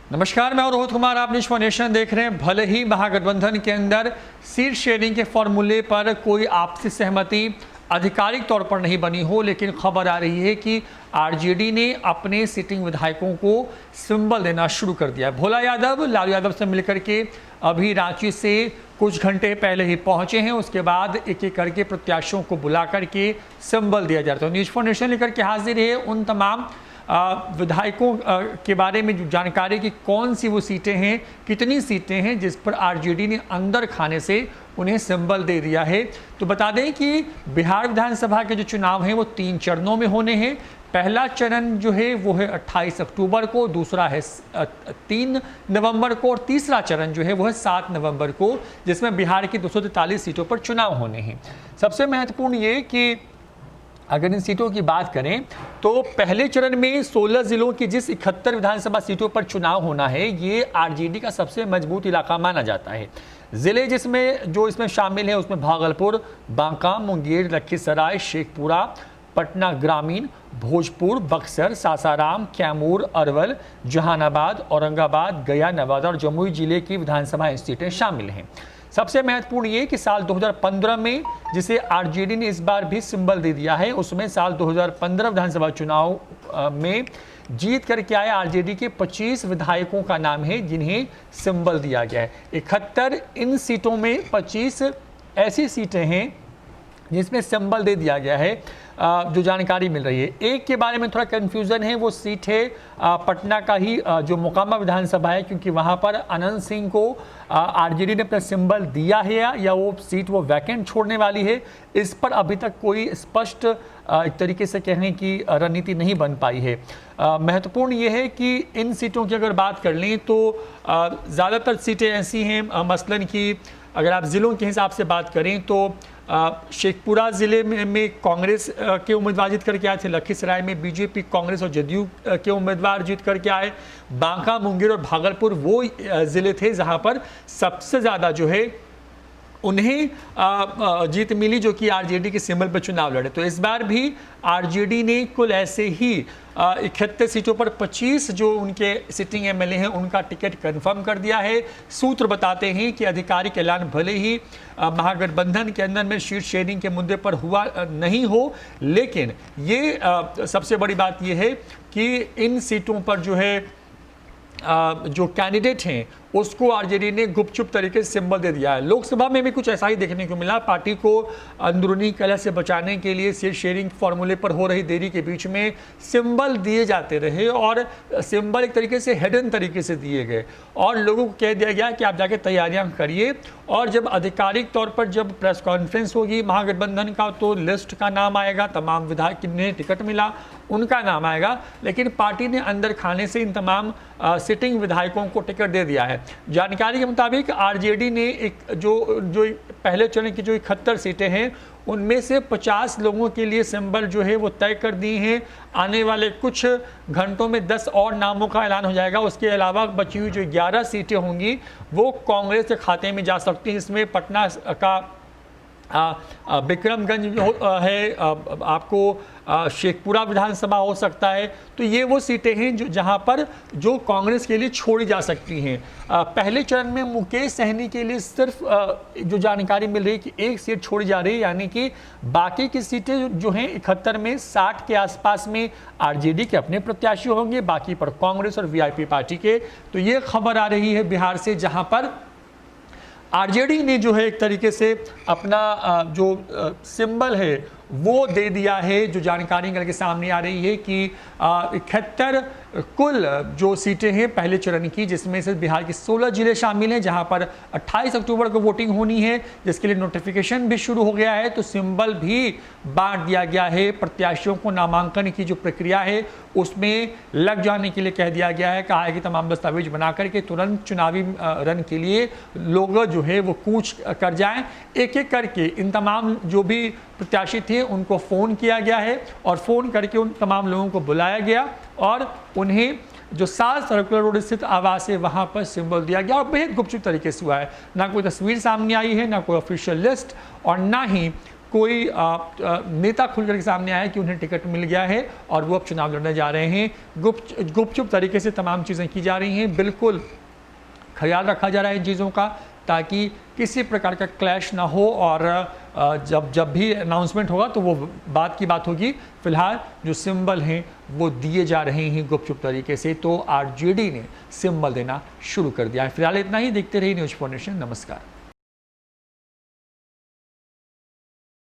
नमस्कार, मैं रोहित कुमार। आप न्यूज़ नेशन देख रहे हैं। भले ही महागठबंधन के अंदर सीट शेयरिंग के फॉर्मूले पर कोई आपसी सहमति आधिकारिक तौर पर नहीं बनी हो, लेकिन खबर आ रही है कि आरजेडी ने अपने सिटिंग विधायकों को सिंबल देना शुरू कर दिया है। भोला यादव लालू यादव से मिलकर के अभी रांची से कुछ घंटे पहले ही पहुंचे हैं। उसके बाद एक एक करके प्रत्याशियों को बुला करके सिंबल दिया जा रहा है। तो न्यूज़ नेशन लेकर के हाजिर है उन तमाम विधायकों के बारे में जो जानकारी कि कौन सी वो सीटें हैं, कितनी सीटें हैं जिस पर आरजेडी ने अंदर खाने से उन्हें सिंबल दे दिया है। तो बता दें कि बिहार विधानसभा के जो चुनाव हैं वो 3 चरणों में होने हैं। पहला चरण जो है वो है 28 अक्टूबर को, दूसरा है 3 नवंबर को और तीसरा चरण जो है वो है 7 नवंबर को, जिसमें बिहार की 243 सीटों पर चुनाव होने हैं। सबसे महत्वपूर्ण ये कि अगर इन सीटों की बात करें तो पहले चरण में 16 जिलों की जिस 71 विधानसभा सीटों पर चुनाव होना है, ये आरजेडी का सबसे मजबूत इलाका माना जाता है। जिले इसमें शामिल है उसमें भागलपुर, बांका, मुंगेर, लखीसराय, शेखपुरा, पटना ग्रामीण, भोजपुर, बक्सर, सासाराम, कैमूर, अरवल, जहानाबाद, औरंगाबाद, गया, नवादा और जमुई जिले की विधानसभा सीटें शामिल हैं। सबसे महत्वपूर्ण ये कि साल 2015 में जिसे आरजेडी ने इस बार भी सिंबल दे दिया है, उसमें साल 2015 विधानसभा चुनाव में जीत करके आए आरजेडी के 25 विधायकों का नाम है जिन्हें सिंबल दिया गया है। 71 इन सीटों में 25 ऐसी सीटें हैं जिसमें सिंबल दे दिया गया है। जो जानकारी मिल रही है, एक के बारे में थोड़ा कन्फ्यूज़न है, वो सीट है पटना का ही जो मोकामा विधानसभा है, क्योंकि वहाँ पर अनंत सिंह को आरजेडी ने अपना सिंबल दिया है या वो सीट वो वैकेंट छोड़ने वाली है, इस पर अभी तक कोई स्पष्ट एक तरीके से कहें कि रणनीति नहीं बन पाई है। महत्वपूर्ण ये है कि इन सीटों की अगर बात कर लें तो ज़्यादातर सीटें ऐसी हैं, मसलन कि अगर आप ज़िलों के हिसाब से बात करें तो शेखपुरा ज़िले में कांग्रेस के उम्मीदवार जीत करके आए थे। लखीसराय में बीजेपी, कांग्रेस और जदयू के उम्मीदवार जीत करके आए। बांका, मुंगेर और भागलपुर वो ज़िले थे जहां पर सबसे ज़्यादा जो है उन्हें जीत मिली, जो कि आरजेडी के सिंबल पर चुनाव लड़े। तो इस बार भी आरजेडी ने कुल ऐसे ही 71 सीटों पर 25 जो उनके सिटिंग एमएलए हैं उनका टिकट कंफर्म कर दिया है। सूत्र बताते हैं कि आधिकारिक ऐलान भले ही महागठबंधन के अंदर में सीट शेयरिंग के मुद्दे पर हुआ नहीं हो, लेकिन ये सबसे बड़ी बात यह है कि इन सीटों पर जो है जो कैंडिडेट हैं उसको आरजेडी ने गुपचुप तरीके से सिंबल दे दिया है। लोकसभा में भी कुछ ऐसा ही देखने को मिला। पार्टी को अंदरूनी कलह से बचाने के लिए सीट शेयरिंग फॉर्मूले पर हो रही देरी के बीच में सिंबल दिए जाते रहे और सिंबल एक तरीके से हिडन तरीके से दिए गए और लोगों को कह दिया गया कि आप जाके तैयारियां करिए, और जब आधिकारिक तौर पर जब प्रेस कॉन्फ्रेंस होगी महागठबंधन का तो लिस्ट का नाम आएगा, तमाम विधायक जिन्हें टिकट मिला उनका नाम आएगा, लेकिन पार्टी ने अंदर खाने से इन तमाम सिटिंग विधायकों को टिकट दे दिया है। जानकारी के मुताबिक आरजेडी ने एक जो पहले चरण की जो 71 सीटें हैं उनमें से 50 लोगों के लिए सिंबल जो है वो तय कर दी हैं। आने वाले कुछ घंटों में 10 और नामों का ऐलान हो जाएगा। उसके अलावा बची हुई जो 11 सीटें होंगी वो कांग्रेस के खाते में जा सकती हैं। इसमें पटना का विक्रमगंज है, आपको शेखपुरा विधानसभा हो सकता है। तो ये वो सीटें हैं जहां पर जो कांग्रेस के लिए छोड़ी जा सकती हैं। पहले चरण में मुकेश सहनी के लिए सिर्फ जो जानकारी मिल रही है कि एक सीट छोड़ी जा रही है, यानी कि बाकी की सीटें जो हैं 71 में 60 के आसपास में आरजेडी के अपने प्रत्याशी होंगे, बाकी पर कांग्रेस और वीआईपी पार्टी के। तो ये खबर आ रही है बिहार से, जहां पर आरजेडी ने जो है एक तरीके से अपना जो सिंबल है वो दे दिया है। जो जानकारी करके सामने आ रही है कि 71 कुल जो सीटें हैं पहले चरण की, जिसमें से बिहार के 16 जिले शामिल हैं, जहां पर 28 अक्टूबर को वोटिंग होनी है, जिसके लिए नोटिफिकेशन भी शुरू हो गया है। तो सिंबल भी बांट दिया गया है। प्रत्याशियों को नामांकन की जो प्रक्रिया है उसमें लग जाने के लिए कह दिया गया है। कहा है कि तमाम दस्तावेज बना करके तुरंत चुनावी रन के लिए लोग जो है वो कूच कर जाएं। एक एक करके इन तमाम जो भी प्रत्याशी थे उनको फ़ोन किया गया है और फ़ोन करके उन तमाम लोगों को बुलाया गया और उन्हें जो 7 सर्कुलर रोड स्थित आवास है वहाँ पर सिंबल दिया गया और बेहद गुपचुप तरीके से हुआ है। ना कोई तस्वीर सामने आई है, ना कोई ऑफिशियल लिस्ट और ना ही कोई नेता खुलकर के सामने आया कि उन्हें टिकट मिल गया है और वो अब चुनाव लड़ने जा रहे हैं। गुपचुप तरीके से तमाम चीज़ें की जा रही हैं। बिल्कुल ख्याल रखा जा रहा है इन चीज़ों का, ताकि किसी प्रकार का क्लैश ना हो, और जब भी अनाउंसमेंट होगा तो वो बात की बात होगी। फिलहाल जो सिंबल हैं वो दिए जा रहे हैं गुपचुप तरीके से, तो आरजेडी ने सिंबल देना शुरू कर दिया है। फिलहाल इतना ही, देखते रहिए न्यूज़ 4 नेशन। नमस्कार।